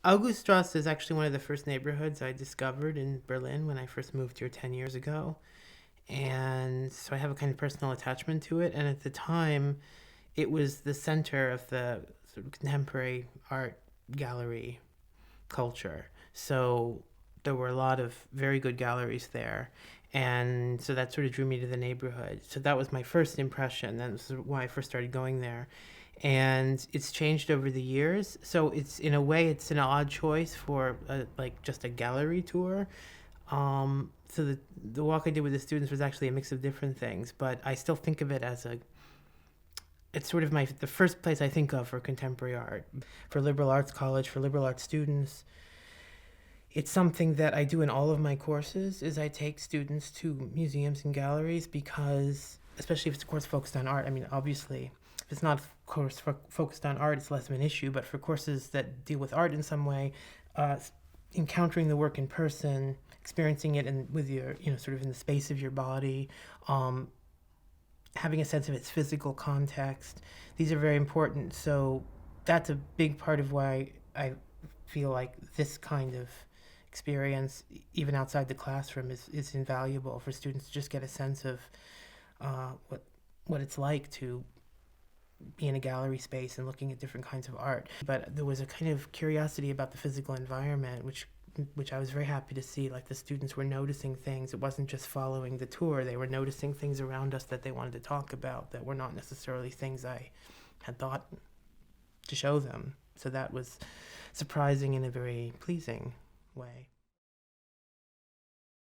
Auguststraße is actually one of the first neighborhoods I discovered in Berlin when I first moved here 10 years ago. And so I have a kind of personal attachment to it. And at the time, it was the center of the sort of contemporary art gallery culture. So there were a lot of very good galleries there. And so that sort of drew me to the neighborhood. So that was my first impression. That's why I first started going there. And it's changed over the years. So it's in a way it's an odd choice for like just a gallery tour. So the walk I did with the students was actually a mix of different things, but I still think of it as a it's sort of the first place I think of for contemporary art. For liberal arts college, for liberal arts students, it's something that I do in all of my courses is I take students to museums and galleries because especially if it's a course focused on art, I mean obviously if it's not a course focused on art it's less of an issue, but for courses that deal with art in some way, uh, encountering the work in person, experiencing it with your, sort of in the space of your body, um, having a sense of its physical context. These are very important. So that's a big part of why I feel like this kind of experience, even outside the classroom, is invaluable for students to just get a sense of what it's like to be in a gallery space and looking at different kinds of art. But there was a kind of curiosity about the physical environment, which I was very happy to see. Like the students were noticing things. It wasn't just following the tour. They were noticing things around us that they wanted to talk about that were not necessarily things I had thought to show them. So that was surprising in a very pleasing way.